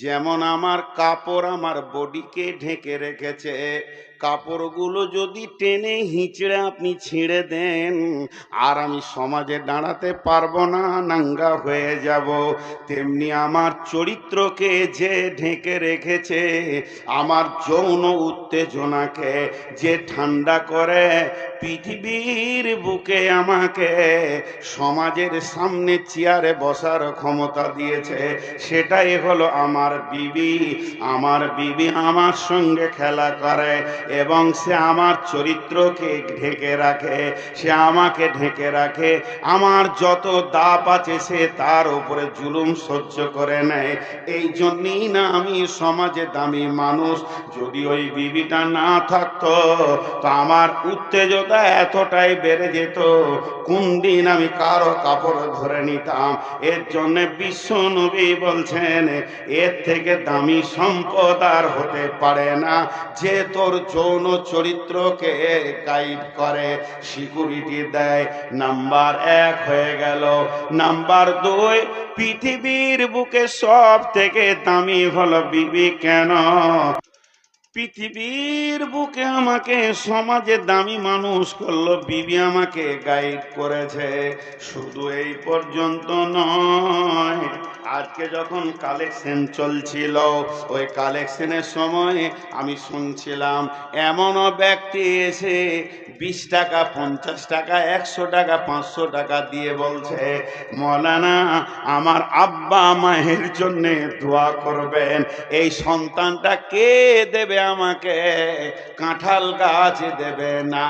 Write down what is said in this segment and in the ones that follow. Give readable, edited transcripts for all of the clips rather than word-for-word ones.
যেমন আমার কাপড় আমার বডিকে ঢেকে রেখেছে, কাপড়গুলো যদি টেনে হিঁচড়ে আপনি ছিঁড়ে দেন আর আমি সমাজে দাঁড়াতে পারবো না, নাঙ্গা হয়ে যাব। তেমনি আমার চরিত্রকে যে ঢেকে রেখেছে, আমার যৌন উত্তেজনাকে যে ঠান্ডা করে, পৃথিবীর বুকে আমাকে সমাজের সামনে চেয়ারে বসার ক্ষমতা দিয়েছে, সেটাই হলো আমার বিবি। আমার বিবি আমার সঙ্গে খেলা করে এবং সে আমার চরিত্রকে ঢেকে রাখে, সে আমাকে ঢেকে রাখে। আমার যত দাপ আছে সে তার উপরে জুলুম সহ্য করে নেয়। এই জন্যই না আমি সমাজে দামি মানুষ। যদি ওই বিবিটা না থাকতো তো আমার উত্তেজনা এতটাই বেড়ে যেত, কোন দিন আমি কারো কাপড় ধরে নিতাম। এর জন্য বিশ্ব নবী বলছেন, এর থেকে দামি সম্পদ আর হতে পারে না, যে তোর যৌন চরিত্রকে গাইড করে, সিকিউরিটি দেয়। নাম্বার 1 হয়ে গেল। নাম্বার 2, পৃথিবীর বুকে সব থেকে দামি হলো বিবি। কেন? পৃথিবীর বুকে আমাকে সমাজে দামি মানুষ করলো, বিবি আমাকে গাইড করেছে। শুধু এই পর্যন্ত নয়, আজকে যখন কালেকশন চলছিল, ওই কালেকশনের সময় আমি শুনছিলাম এমনও ব্যক্তি এসে 20 টাকা, 50 টাকা, 100 টাকা, 500 টাকা দিয়ে বলছে, মৌলানা আমার আব্বা মায়ের জন্য দোয়া করবেন, এই সন্তানটা কে দেবে আমাকে? কাঁঠাল গাছ দেবে না,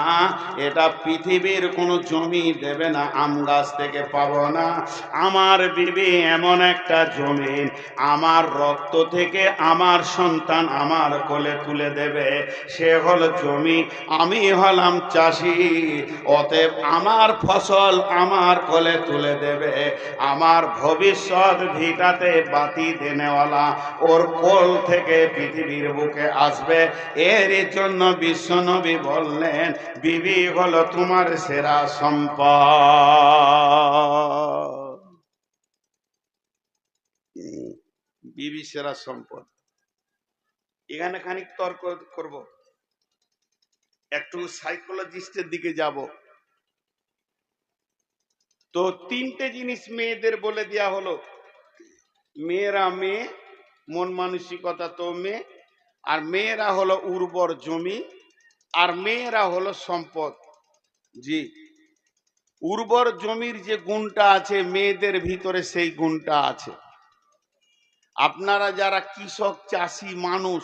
এটা পৃথিবীর কোনো জমি দেবে না, আম গাছ থেকে পাবো না। আমার বিবি এমন একটা জমিন, আমার রক্ত থেকে আমার সন্তান আমার কোলে তুলে দেবে, সে হল জমি। আমি হলাম চাষি, অতএব আমার ফসল আমার কোলে তুলে দেবে। আমার ভবিষ্যৎ ভিটাতে বাতি দেনেওয়ালা ওর কোল থেকে পৃথিবীর বুকে আসবে। এর জন্য বিশ্বনবী বললেন, বিবি হলো তোমার সেরা সম্পদ। বিবি সেরা সম্পদ। এখানে খানিক তর্ক করব, একটু সাইকোলজিস্টের দিকে যাব। তো 3টে জিনিস মেয়েদের বলে দেয়া হলো। মেয়েরা মেয়ে, মন মানসিকতা তো মেয়ে, আর মেয়েরা হলো উর্বর জমি, আর মেয়েরা হলো সম্পদ। জি, উর্বর জমির যে গুণটা আছে মেয়েদের ভিতরে, সেই গুণটা আছে। আপনারা যারা কৃষক চাষি মানুষ,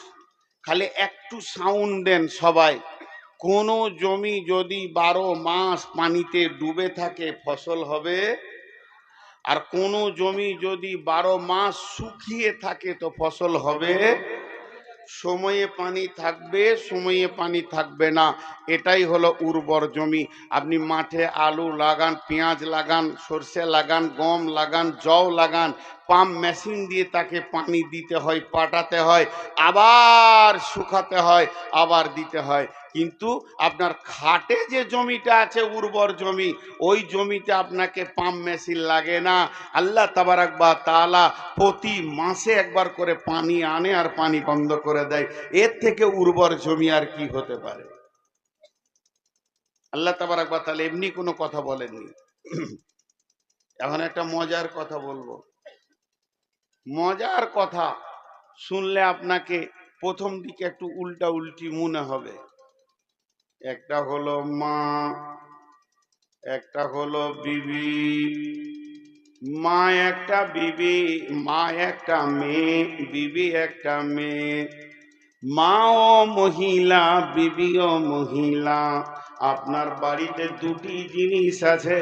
খালি একটু সাউন্ড দেন সবাই। কোনো জমি যদি 12 মাস পানিতে ডুবে থাকে ফসল হবে, আর কোনো জমি যদি 12 মাস শুকিয়ে থাকে তো ফসল হবে। সময়ে পানি থাকবে, সময়ে পানি থাকবে না, এটাই হলো উর্বর জমি। আপনি মাঠে আলু লাগান, পেঁয়াজ লাগান, সরষে লাগান, গম লাগান, জও লাগান, পাম্প মেশিন দিয়ে তাকে পানি দিতে হয়, পাটাতে হয়, আবার শুকাতে হয়, আবার দিতে হয়। কিন্তু আপনার খাটে যে জমিটা আছে উর্বর জমি, ওই জমিতে আপনাকে পাম্প মেশিন লাগে না। আল্লাহ তাবারাক ওয়া তাআলা প্রতি মাসে একবার করে পানি আনে আর পানি বন্ধ করে দেয়। এর থেকে উর্বর জমি আর কি হতে পারে? আল্লাহ তাবারাক ওয়া তাআলা এমনি কোনো কথা বলেননি। এখন একটা মজার কথা বলবো। মজার কথা শুনলে আপনাকে প্রথম দিকে একটু উল্টা উল্টি মনে হবে। একটা হলো মা, একটা হলো বিবি। মা একটা, বিবি, মা একটা মেয়ে, বিবি একটা মেয়ে। মাও মহিলা, বিবিও মহিলা। আপনার বাড়িতে 2টি জিনিস আছে,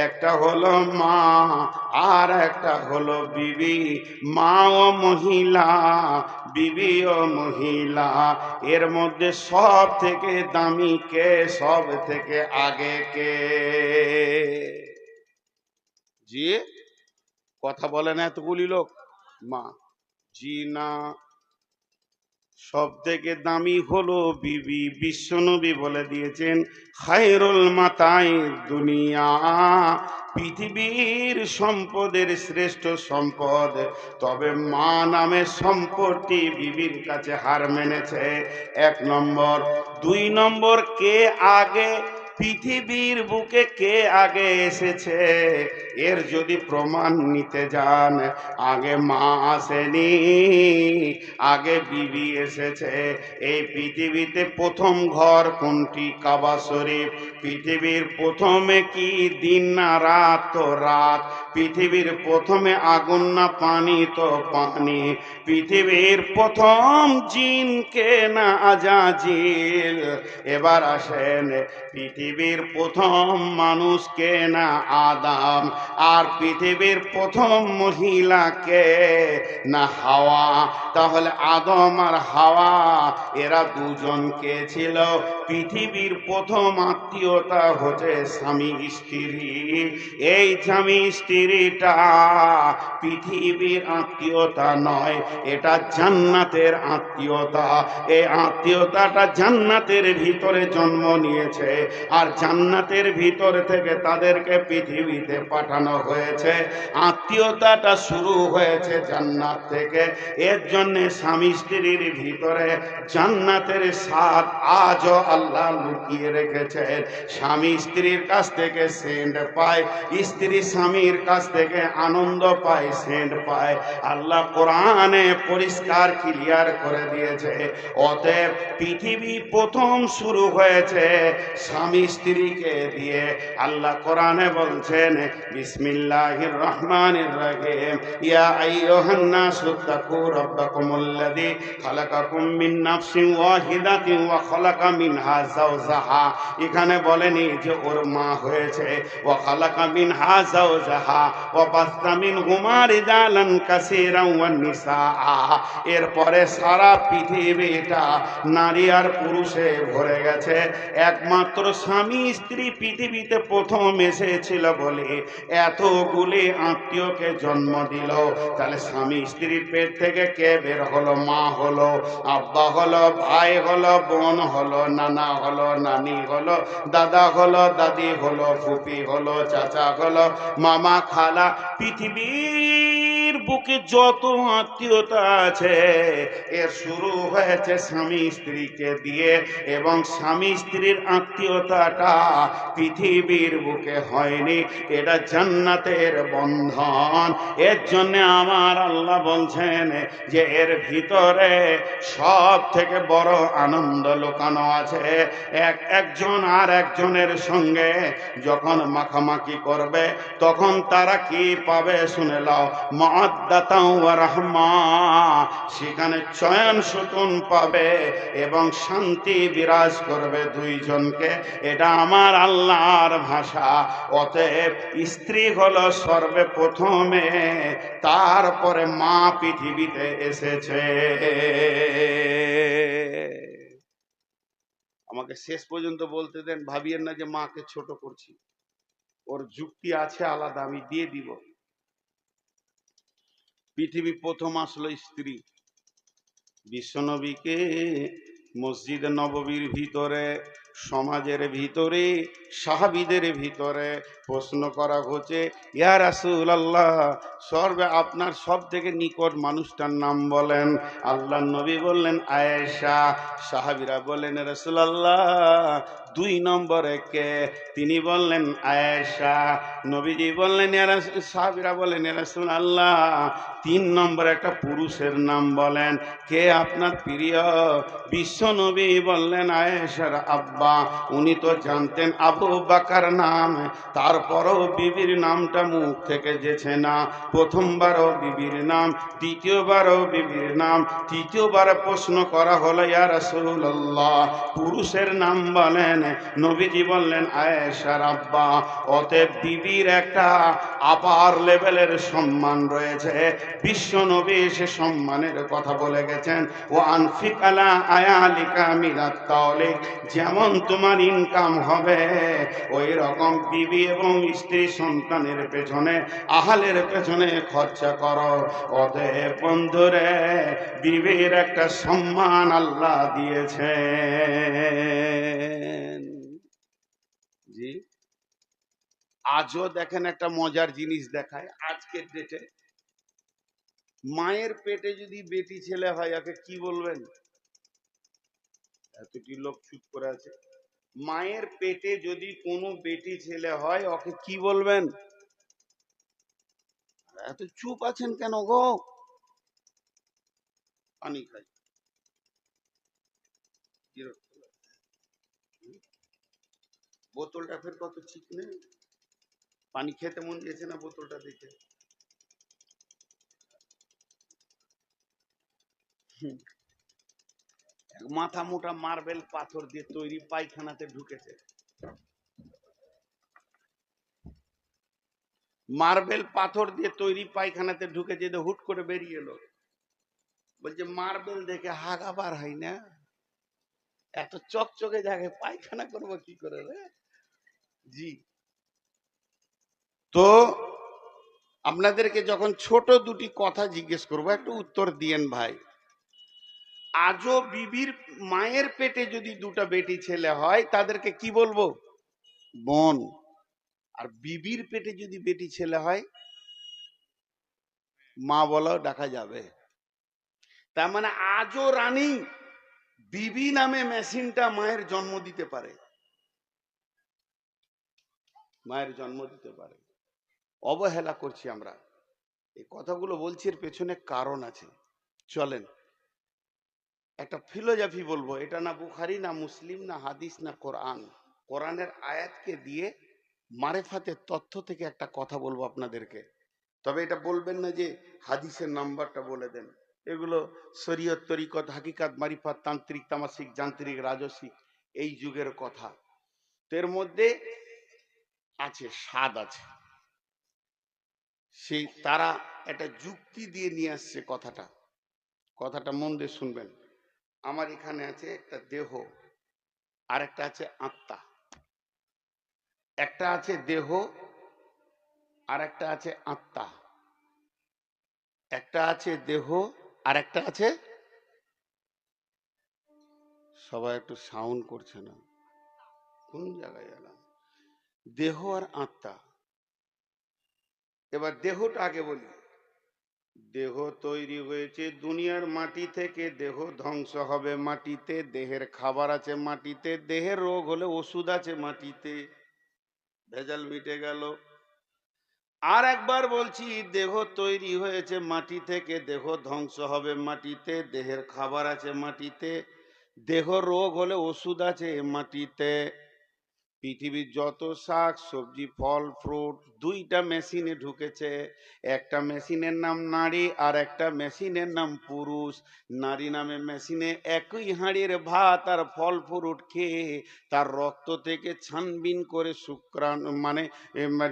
একটা হলো মা আর একটা হলো বিবি। মাও মহিলা, বিবিও মহিলা। এর মধ্যে সব থেকে দামি কে? সব থেকে আগে কে? জি, কথা বলে না এতগুলি লোক। মা। জি না, সব থেকে দামি হলো বিবি। বিশ্বনবী বলে দিয়েছেন খায়রুল মাতাই দুনিয়া, পৃথিবীর সম্পদের শ্রেষ্ঠ সম্পদ, তবে মা নামের সম্পদটি বিবির কাছে হার মেনেছে। 1 নম্বর। 2 নম্বর, কে আগে পৃথিবীর বুকে কে আগে এসেছে এর যদি প্রমাণ নিতে যান, আগে মা আসেনি, আগে বিবি এসেছে। এই পৃথিবীতে প্রথম ঘর কোনটি? কাবা শরীফ। পৃথিবীর প্রথমে কি দিন না রাত? তো রাত। পৃথিবীর প্রথমে আগুন না পানি? তো পানি। পৃথিবীর প্রথম জিন কে না আজাজিল? এবার আসেন, পৃথিবীর প্রথম মানুষ কে না আদম? আর পৃথিবীর প্রথম মহিলা কে না হাওয়া? তাহলে আদম আর হাওয়া এরা দুজন কে ছিল? পৃথিবীর প্রথম আত্মীয়তা হচ্ছে স্বামী স্ত্রী। এই স্বামী স্ত্রীটা পৃথিবীর আত্মীয়তা নয়, এটা জান্নাতের আত্মীয়তা। এই আত্মীয়তাটা জান্নাতের ভিতরে জন্ম নিয়েছে, আর জান্নাতের ভিতর থেকে তাদেরকে পৃথিবীতে পাঠানো হয়েছে। আত্মীয়তাটা শুরু হয়েছে জান্নাত থেকে। এর জন্যে স্বামী স্ত্রীর ভিতরে জান্নাতের স্বাদ আজও আল্লাহ লুকিয়ে রেখেছেন। স্বামী স্ত্রীর কাছ থেকে সেন্ট পায়, স্ত্রী স্বামীর কাছ থেকে আনন্দ পায়, সেন্ট পায়। আল্লাহ কোরআনে পরিষ্কার ক্লিয়ার করে দিয়েছে। অতএব পৃথিবী প্রথম শুরু হয়েছে স্বামী স্ত্রীকে দিয়ে। আল্লাহ কোরআনে বলছেন বিসমিল্লাহির রহমানির রহিম, ইয়া আইয়ুহান নাসু তাকু রাব্বাকুমুল্লাযী খালাকাকুম মিন নাফসিন ওয়াহিদাতিন ওয়া খালাকা মিনহা যাওজাহা। এখানে বলেনি যে ওর মা হয়েছে, ওয়া খালাকা মিনহা যাওজাহা ওয়া বাসসা মিনহুমা রিজালান কাসীরান ওয়ান নিসা। এরপরে সারা পৃথিবীটা নারী আর পুরুষে ভরে গেছে। একমাত্র স্বামী স্ত্রী পৃথিবীতে প্রথম এসেছিল বলে এতগুলি আত্মীয়কে জন্ম দিল। তাহলে স্বামী স্ত্রীর পেট থেকে কে বের হলো? মা হলো, আব্বা হলো, ভাই হলো, বোন হলো, নানা হলো, নানি হলো, দাদা হলো, দাদি হলো, ফুপি হলো, চাচা হলো, মামা, খালা। পৃথিবীর বুকে যত আত্মীয়তা আছে এর শুরু হয়েছে স্বামী স্ত্রীকে দিয়ে, এবং স্বামী স্ত্রীর আত্মীয়তাটা পৃথিবীর বুকে হয়নি, এটা জান্নাতের বন্ধন। এর জন্য আমার আল্লাহ বলছেন যে এর ভিতরে সব থেকে বড় আনন্দ লুকানো আছে। একজন আর একজনের সঙ্গে যখন মাখামাখি করবে তখন তারা কি পাবে শুনে লাও, মাওয়াদ্দাতাও ওয়া রাহমা। সেখানে চয়ন সুকুন পাবে এবং শান্তি বিরাজ করবে দুইজনকে। এটা আমার আল্লাহর ভাষা। অতএব স্ত্রী হলো সর্বপ্রথমে, তারপরে মা পৃথিবীতে এসেছে। আমাকে শেষ পর্যন্ত বলতে দেন, ভাবিয়েন না যে মাকে ছোট করছি, ওর যুক্তি আছে আলাদা, আমি দিয়ে দিব। পৃথিবী প্রথম আসলো স্ত্রী। বিশ্বনবীকে মসজিদ নববীর ভিতরে, সমাজের ভিতরে, সাহাবীদের ভিতরে প্রশ্ন করা হচ্ছে, ইয়া রাসূলুল্লাহ, আপনার সব থেকে নিকট মানুষটার নাম বলেন। আল্লাহ নবী বললেন আয়েশা। সাহাবীরা বললেন রাসূলুল্লাহ 2 নম্বরে কে? তিনি বললেন আয়েশা। নবীজি বললেন, সাহাবীরা বললেন ইয়া রাসূলুল্লাহ 3 নম্বরে একটা পুরুষের নাম বলেন, কে আপনার প্রিয়? বিশ্ব নবী বললেন আয়েশার আব্বা। উনি তো জানতেন আবু বকর নাম, তারপরও বিবির নামটা মুখ থেকে যেছে না। প্রথমবারও বিবির নাম, দ্বিতীয়বারও বিবির নাম, তৃতীয়বার প্রশ্ন করা হলো ইয়া রাসূলুল্লাহ পুরুষের নাম বলেন। নবীজি বললেন আয়েশার আব্বা। অতএব বিবির একটা আপার লেভেলের সম্মান রয়েছে। বিশ্ব নবী সে সম্মানের কথা বলে গেছেন, ও আনফিক আলা আয়ালিকা মিনাত তাওলিক, যেমন তোমার ইনকাম হবে ওই রকম বিবি এবং স্ত্রী সন্তানের পেছনে, আহালের পেছনে খরচা করো। অতএব বন্ধুরে, বিবির একটা সম্মান আল্লাহ দিয়েছেন। জি, আজও দেখেন একটা মজার জিনিস দেখায় আজকের ডেটে, মায়ের পেটে যদি বেটি ছেলে হয় ওকে কি বলবেন? এতটি লোক চুপ করে আছে। মায়ের পেটে যদি কোনো বেটি ছেলে হয় ওকে কি বলবেন? এত চুপ আছেন কেন গো? পানি খাই, বোতলটা ফের কত চিকনে, পানি খেতে মন দিয়েছে না বোতলটা দেখে। মাথা মোটা মার্বেল পাথর দিয়ে তৈরি পায়খানাতে ঢুকেছে, মার্বেল পাথর দিয়ে তৈরি পায়খানাতে ঢুকেছে, হুট করে বেরিয়ে এলো। বলছে মার্বেল দেখে হাগা বার হয় না, এত চকচকে জায়গায় পায়খানা করবো কি করে রে? জি, তো আপনাদেরকে যখন ছোট দুটি কথা জিজ্ঞেস করবো একটু উত্তর দিয়েন ভাই। আজও বিবির মায়ের পেটে যদি দুটা বেটি ছেলে হয় তাদেরকে কি বলবো? বোন। আর বিবির পেটে যদি বেটি ছেলে হয় মা বলাও ডাকা যাবে। তার মানে আজও রানী বিবি নামে মেশিনটা মায়ের জন্ম দিতে পারে, মায়ের জন্ম দিতে পারে। অবহেলা করছি আমরা। এই কথাগুলো বলছি এর পেছনে কারণ আছে। চলেন একটা ফিলোজফি বলবো, এটা না বুখারী না মুসলিম না হাদিস না কোরআন, কোরআনের আয়াতকে দিয়ে মারেফাতের তথ্য থেকে একটা কথা বলবো আপনাদেরকে। তবে এটা বলবেন না যে হাদিসের নাম্বারটা বলে দেন, এগুলো শরীয়ত তরিকত হাকিকাত মারিফাত তান্ত্রিক তামাসিক যান্ত্রিক রাজসিক এই যুগের কথা। এর মধ্যে আছে স্বাদ আছে, সেই তারা একটা যুক্তি দিয়ে নিয়ে আসছে কথাটা। কথাটা মন দিয়ে শুনবেন। আমার এখানে আছে একটা দেহ, আর একটা আছে আত্মা। একটা আছে দেহ আর একটা আছে আত্মা। একটা আছে দেহ আর একটা আছে, সবাই একটু সাউন্ড করছে না, কোন জায়গায় এলাম? দেহ আর আত্মা। এবার দেহটা আগে বলি। দেহ তৈরি হয়েছে দুনিয়ার মাটি থেকে, দেহ ধ্বংস হবে মাটিতে, দেহের খাবার আছে মাটিতে, দেহের রোগ হলে ওষুধ আছে মাটিতে, ভেজাল মিটে গেল। আর একবার বলছি, দেহ তৈরি হয়েছে মাটি থেকে, দেহ ধ্বংস হবে মাটিতে, দেহের খাবার আছে মাটিতে, দেহ রোগ হলে ওষুধ আছে মাটিতে। পৃথিবীর যত শাক সবজি ফল ফ্রুট দুইটা মেশিনে ঢুকেছে। একটা মেশিনের নাম নারী আর একটা মেশিনের নাম পুরুষ। নারী নামে মেশিনে একই হাঁড়ির ভাত আর ফল ফ্রুট খেয়ে তার রক্ত থেকে ছানবিন করে শুক্রাণু মানে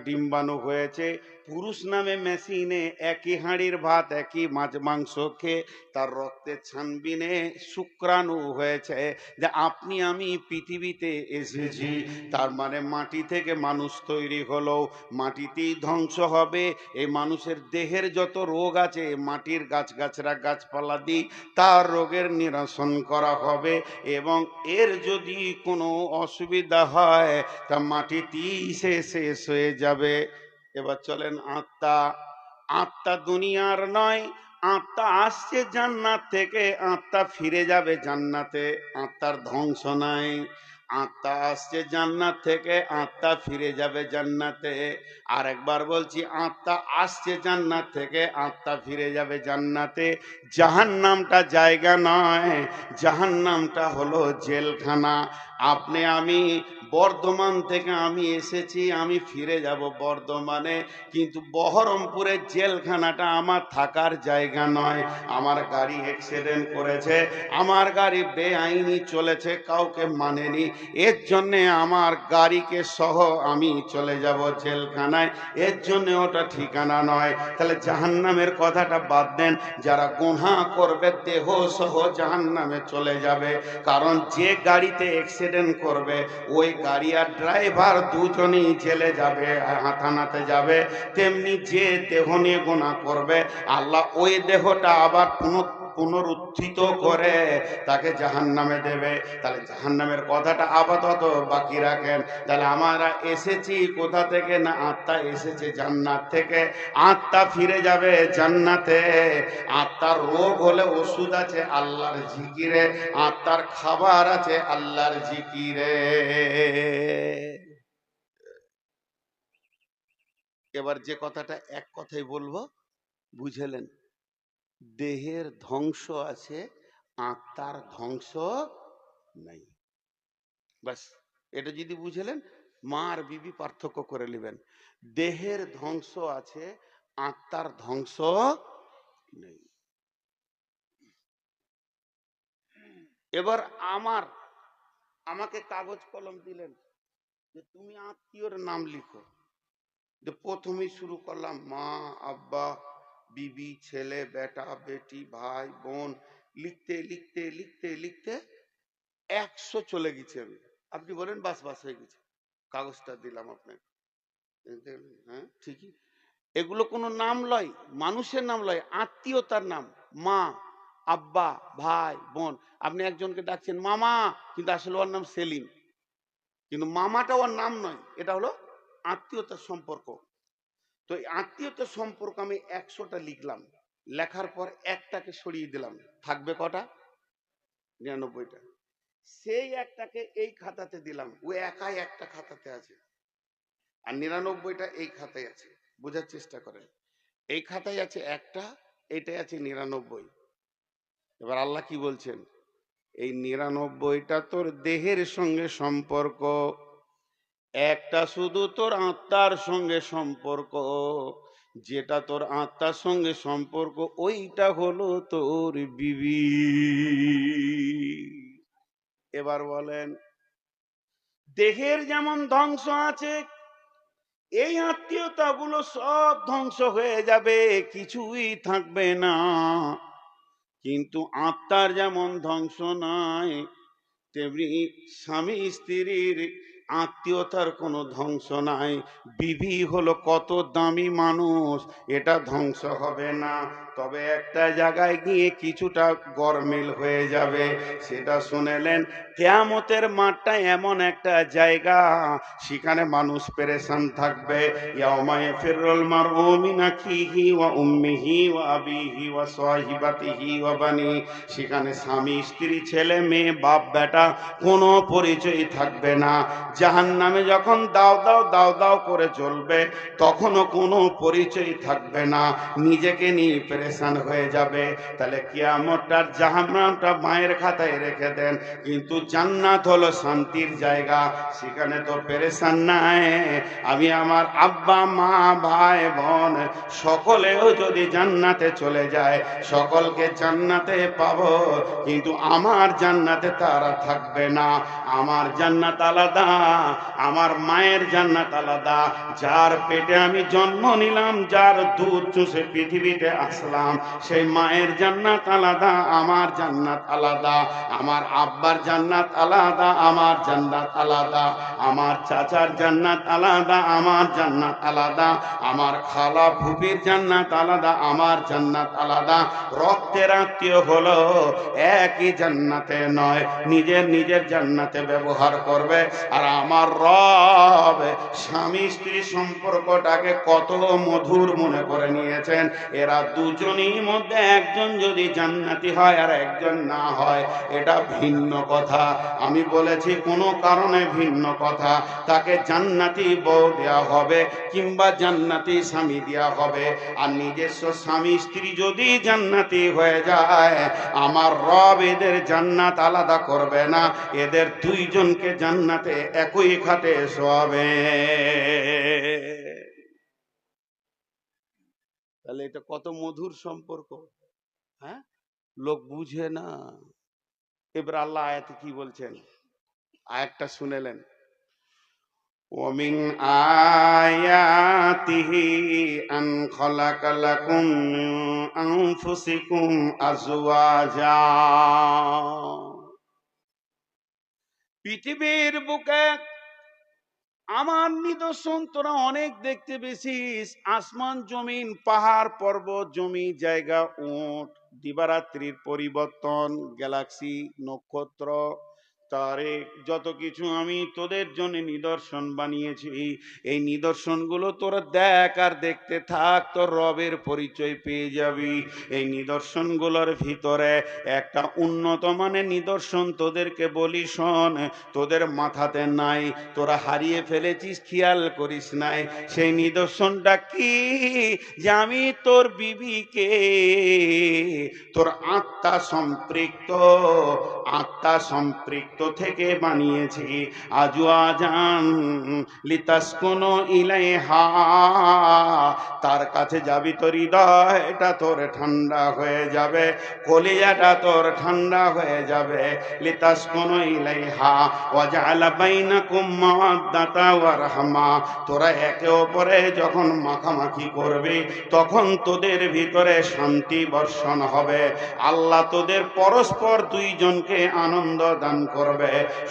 ডিম্বাণু হয়েছে। পুরুষ নামে মেশিনে একই হাঁড়ির ভাত একই মাছ মাংস খেয়ে তার রক্তের ছানবিনে শুক্রাণু হয়েছে। যে আপনি আমি পৃথিবীতে এসেছি, তার মানে মাটি থেকে মানুষ তৈরি হলো, মাটিতেই ধ্বংস হবে। এই মানুষের দেহের যত রোগ আছে মাটির গাছগাছরা গাছপালা দিয়ে তার রোগের নিরসন করা হবে, এবং এর যদি কোনো অসুবিধা হয় তা মাটিতেই সে শেষ হয়ে যাবে। এবার চলেন আত্মা। আত্মা দুনিয়ার নয়, আত্মা আসছে জান্নাত থেকে, আত্মা ফিরে যাবে জান্নাতে, আত্মার ধ্বংস নাই। আত্মা আসছে জান্নাত থেকে, আত্মা ফিরে যাবে জান্নাতে। আর একবার বলছি, আত্মা আসছে জান্নাত থেকে, আত্মা ফিরে যাবে জান্নাতে। জাহান্নামটা জায়গা নয়, জাহান্নামটা হলো জেলখানা। আপনি আমি বর্ধমান থেকে আমি এসেছি, আমি ফিরে যাব বর্ধমানে, কিন্তু বহরমপুরের জেলখানাটা আমার থাকার জায়গা নয়। আমার গাড়ি অ্যাক্সিডেন্ট করেছে, আমার গাড়ি বেআইনি চলেছে, কাউকে মানেনি, এর জন্যে আমার গাড়িকে সহ আমি চলে যাব জেলখানায়, এর জন্যে ওটা ঠিকানা নয়। তাহলে জাহান্নামের কথাটা বাদ দেন, যারা গুনাহ করবে দেহ সহ জাহান্নামে চলে যাবে। কারণ যে গাড়িতে অ্যাক্সিডেন্ট করবে ওই গাড়ি আর ড্রাইভার দুজনেই জেলে যাবে, থানাতে যাবে। তেমনি যে দেহ নিয়ে গুনাহ করবে আল্লাহ ওই দেহটা আবার পুনরুত্থিত করে তাকে জাহান্নামে দেবে। তাহলে জাহান্নামের কথাটা আপাতত বাকি রাখেন। তাহলে আমরা এসেছি কোথা থেকে? না, আত্মা এসেছে জান্নাত থেকে, আত্মা ফিরে যাবে জান্নাতে। আত্মার রোগ হলে ওষুধ আছে আল্লাহর জিকিরে, আত্মার খাবার আছে আল্লাহর জিকিরে। এবার যে কথাটা এক কথাই বলবো, বুঝলেন? দেহের ধ্বংস আছে, আত্মার ধ্বংস নাই। বাস এটা যদি বুঝলেন, মা আর বিবি পার্থক্য করে নেবেন। দেহের ধ্বংস আছে, আত্মার ধ্বংস নেই। এবার আমাকে কাগজ কলম দিলেন যে তুমি আত্মীয়র নাম লিখো। যে প্রথমেই শুরু করলাম মা, আব্বা, বিবি, ছেলে, বেটা, বেটি, ভাই, বোন, লিখতে লিখতে লিখতে লিখতে 100 চলে গেছে। আপনি বলেন বাস বাস হয়ে গেছে, কাগজটা দিলাম আপনাকে। হ্যাঁ ঠিকই, এগুলো কোনো নাম লয়, মানুষের নাম লয়, আত্মীয়তার নাম। মা, আব্বা, ভাই, বোন। আপনি একজনকে ডাকছেন মামা, কিন্তু আসলে ওর নাম সেলিম, কিন্তু মামাটা ওর নাম নয়, এটা হলো আত্মীয়তার সম্পর্ক। তো এই আত্মীয়তার সম্পর্ক আমি 100টা লিখলাম, লেখার পর একটাকে সরিয়ে দিলাম, থাকবে কটা? 99টা। সেই একটাকে এই খাতাতে দিলাম, ও একাই একটা খাতাতে আছে, আর 99টা এই খাতায় আছে। বোঝার চেষ্টা করেন, এই খাতায় আছে একটা, এটাই আছে 99। এবার আল্লাহ কি বলছেন? এই 99টা তোর দেহের সঙ্গে সম্পর্ক, একটা শুধু তোর আত্মার সঙ্গে সম্পর্ক। যেটা তোর আত্মার সঙ্গে সম্পর্ক ওইটা হলো তোর বিবি। এবার বলেন, দেহের যেমন ধ্বংস আছে, এই আত্মীয়তাগুলো সব ধ্বংস হয়ে যাবে, কিছুই থাকবে না। কিন্তু আত্মার যেমন ধ্বংস নাই, তেমনি স্বামী স্ত্রীর আত্মীয়তার কোনো ধ্বংস নাই। বিবি হলো কত দামি মানুষ, এটা ধ্বংস হবে না, তবে একটা জায়গায় গিয়ে কিছুটা গরমিল হয়ে যাবে। সেটা শুনেলেন, কিয়ামতের মাঠটা এমন একটা জায়গা, সেখানে মানুষ পেরেশান থাকবে। ইয়াউমা ইয়াফিরুল মারউ মিন আখিহি ওয়া উম্মিহি ওয়া আবিহি ওয়া সাহিবাতিহি ওয়া বানি। সেখানে স্বামী স্ত্রী ছেলে মেয়ে বাপ বেটা কোনো পরিচয় থাকবে না। জাহান্নামে যখন দাও দাও দাও দাও করে চলবে, তখনও কোনো পরিচয় থাকবে না, নিজেকে নিয়ে পেরেশান হয়ে যাবে। তাহলে কিয়ামতটার জাহান্নামটা মায়ের খাতায় রেখে দেন, কিন্তু জান্নাত হলো শান্তির জায়গা, সেখানে তো পেরেশান নাই। আমি আমার আব্বা মা ভাই বোন সকলেও যদি জান্নাতে চলে যায়, সকলকে জান্নাতে পাবো, কিন্তু আমার জান্নাতে তারা থাকবে না। আমার জান্নাত আলাদা, আমার মায়ের জান্নাত আলাদা। যার পেটে আমি জন্ম নিলাম, যার দুধ চুষে পৃথিবীতে আসলাম, সেই মায়ের জান্নাত আলাদা, আমার জান্নাত আলাদা। আমার আব্বার জান্নাত আলাদা, আমার জান্নাত আলাদা। আমার চাচার জান্নাত আলাদা, আমার জান্নাত আলাদা। আমার খালা ফুপির জান্নাত আলাদা, আমার জান্নাত আলাদা। রক্তের আত্মীয় হলো একই জান্নাতে নয়, নিজের নিজের জান্নাতে ব্যবহার করবে। আর আমার রব স্বামী স্ত্রী সম্পর্কটাকে কত মধুর মনে করে নিয়েছেন। এরা দুজনই মধ্যে একজন যদি জান্নাতি হয় আর একজন না হয়, এটা ভিন্ন কথা। আমি বলেছি কোনো কারণে ভিন্ন কথা, তাকে জান্নাতি বউ দেওয়া হবে কিংবা জান্নাতি স্বামী দেওয়া হবে। আর নিজস্ব স্বামী স্ত্রী যদি জান্নাতি হয়ে যায়, আমার রব এদের জান্নাত আলাদা করবে না, এদের দুইজনকে জান্নাতে একই খাটে শোয়াবে। তাহলে এটা কত মধুর সম্পর্ক, হ্যাঁ? লোক বুঝে না। এবার আল্লাহ আয়াতে কি বলছেন, আয়াতটা শুনেলেন, ওমিন আয়াতিহি আন খালাকা লাকুম মিন আনফুসিকুম আজওয়াজা। পৃথিবীর বুকে আমার নিদর্শন তোরা অনেক দেখতে পেয়েছিস, আসমান জমিন পাহাড় পর্বত জমি জায়গা উট দিবারাত্রির পরিবর্তন গ্যালাক্সি নক্ষত্র তারে যত কিছু আমি তোদের জন্য নিদর্শন বানিয়েছি। এই নিদর্শনগুলো তোরা দেখ আর দেখতে থাক, তোর রবের পরিচয় পেয়ে যাবি। এই নিদর্শনগুলোর ভিতরে একটা উন্নত মানের নিদর্শন তোদেরকে বলি শোন, তোদের মাথাতে নাই, তোরা হারিয়ে ফেলেছিস, খেয়াল করিস নাই। সেই নিদর্শনটা কি, যে আমি তোর বিবিকে তোর আত্মা সম্পৃক্ত থেকে বানিয়েছি। আজওয়াজান লিতাসকুনু ইলাইহা, তার কাছে যাবি তোর হৃদয়টা তোর ঠান্ডা হয়ে যাবে, কলিজাটা তোর ঠান্ডা হয়ে যাবে। লিতাসকুনু ইলাইহা ওয়া জাআলা বাইনাকুম মাওয়াদ্দাতা ওয়া রাহমা, তোরা একে অপরে যখন মাখামাখি করবি তখন তোদের ভিতরে শান্তি বর্ষণ হবে। আল্লাহ তোদের পরস্পর দুইজনকে আনন্দ দান করবে।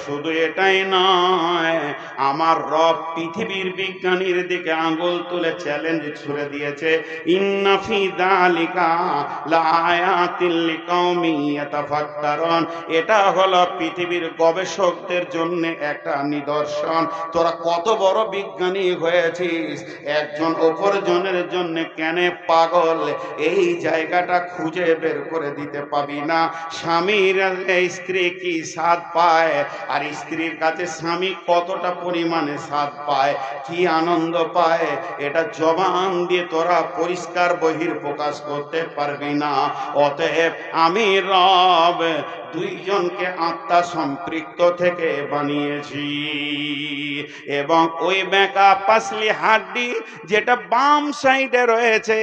শুধু এটাই নয়, আমার রব পৃথিবীর বিজ্ঞানীর দিকে আঙ্গুল তুলে চ্যালেঞ্জ ছুড়ে দিয়েছে, ইন্না ফি যালিকা লাআয়াতিল লিকাওমিন ইয়াতাফাক্কারুন। এটা হলো পৃথিবীর গবেষকদের জন্য একটা নিদর্শন। তোরা কত বড় বিজ্ঞানী হয়েছিস, একজন অপরজনের জন্য কেন পাগল, এই জায়গাটা খুঁজে বের করে দিতে পাবি না। স্বামীর স্ত্রী কি স্বাদ পায়, আর স্ত্রীর কাছে স্বামী কতটা পরিমাণে স্বাদ পায়, কি আনন্দ পায়, এটা জবান দিয়ে তোরা পরিষ্কার বহির প্রকাশ করতে পারবি না। অতএব আমি রব দুইজনকে আত্মা সম্পৃক্ত থেকে বানিয়েছি। এবং ওই বেঁকা পাসলি হাড্ডি যেটা বাম সাইডে রয়েছে,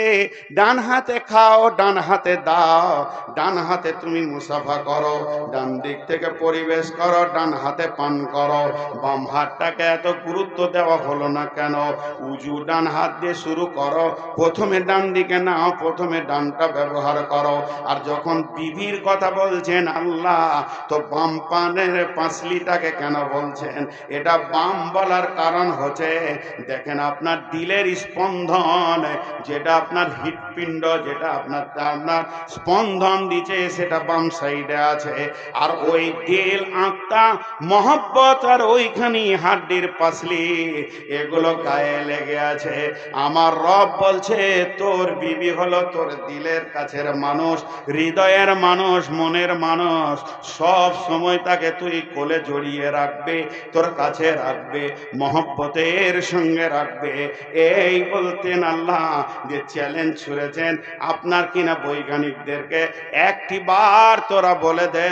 ডান হাতে খাও ডান হাতে দাও, ডান হাতে তুমি মুসাফা করো, ডান দিক থেকে পরিবেশ করো, ডান হাতে পান করো। বাম হাতটাকে এত গুরুত্ব দেওয়া হলো না কেন? উজু ডান হাত দিয়ে শুরু করো, প্রথমে ডান দিকে নাও, প্রথমে ডানটা ব্যবহার করো। আর যখন বিবির কথা বলছেন আল্লাহ, তো বাম পানের পাঁচলিটাকে কেন বলছেন? এটা বাম বলার কারণ হচ্ছে, দেখেন আপনার দিলের স্পন্দন, যেটা আপনার হৃৎপিণ্ড, যেটা আপনার স্পন্দন দিচ্ছে, সেটা বাম সাইডে আছে। আর ওই দিল আত্মা মহব্বত আর ওইখানে হাড্ডির পাসলি, এগুলো গায়ে লেগে আছে। আমার রব বলছে তোর বিবি হলো তোর দিলের কাছের মানুষ, হৃদয়ের মানুষ, মনের মানুষ। সব সময় তাকে তুই কোলে জড়িয়ে রাখবে, তোর কাছে রাখবে, মহব্বতের সঙ্গে রাখবে। এই বলতেন আল্লাহ যে চ্যালেঞ্জ ছুড়েছেন আপনার কিনা বৈজ্ঞানিকদেরকে, একটি বার তোরা বলে দে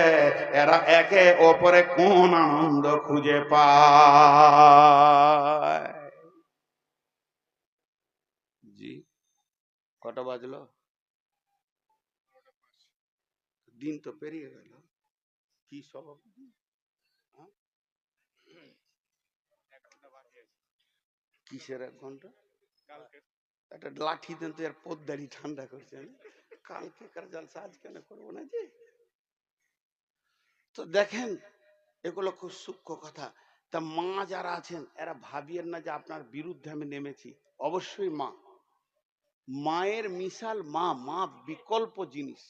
এরা একে অপরে কোন আনন্দ খুঁজে পায়। জি, কটা বাজলো? দিন তো পেরিয়ে গেল। কি সভাপতি, কিসের 1 ঘন্টা? একটা লাঠি দেন তো, এর পোদ্দারি ঠান্ডা করছেন। কালকে কার জালসা আজ কেন করবো না যে? তো দেখেন, এগুলো খুব সূক্ষ্ম কথা। তা মা যারা আছেন এরা ভাবিয়েন না যে আপনার বিরুদ্ধে আমি নেমেছি। অবশ্যই মা, মায়ের মিশাল মা, মা বিকল্প জিনিস,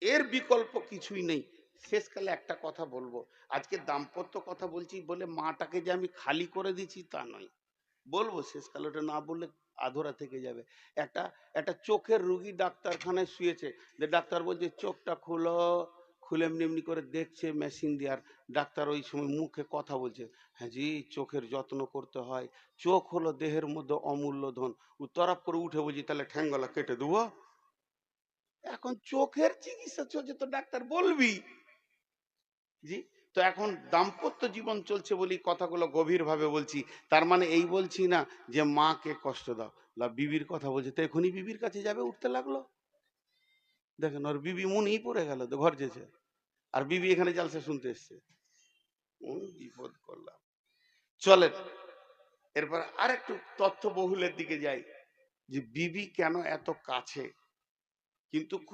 এর বিকল্প কিছুই নেই। শেষকালে একটা কথা বলবো, আজকে দাম্পত্য কথা বলছি বলে মাটাকে যে আমি খালি করে দিচ্ছি তা নয়, বলবো শেষকালে, ওটা না বললে আধরা থেকে যাবে। একটা একটা চোখের রুগী ডাক্তারখানায় শুয়েছে, যে ডাক্তার বলছে চোখটা খুলো খুলে এমনি এমনি করে দেখছে মেশিন দিয়ে। আর ডাক্তার ওই সময় মুখে কথা বলছে, হ্যাঁ জি চোখের যত্ন করতে হয়, চোখ হলো দেহের মধ্যে অমূল্য ধন। ও তরফ করে উঠে বলছি তাহলে ঠ্যাঙ্গলা কেটে দেবো। এখন চোখের চিকিৎসা চলছে তো ডাক্তার বলবি। জি। তো এখন দাম্পত্য জীবন চলছে বলি কথাগুলো গভীর ভাবে বলছি। তার মানে এই বলছি না যে মাকে কষ্ট দাও। বিবির কথা বলছে তো এখনই বিবির কাছে যাবে, উঠতে লাগলো। দেখেন ওর বিবি মনেই পড়ে গেল তো ঘর যেছে, আর বিবি এখানে জালসা শুনতে এসছে। বিপদ করলাম। চলেন এরপর আরেকটু তথ্য বহুলের দিকে যাই, যে বিবি কেন এত কাছে, কিন্তু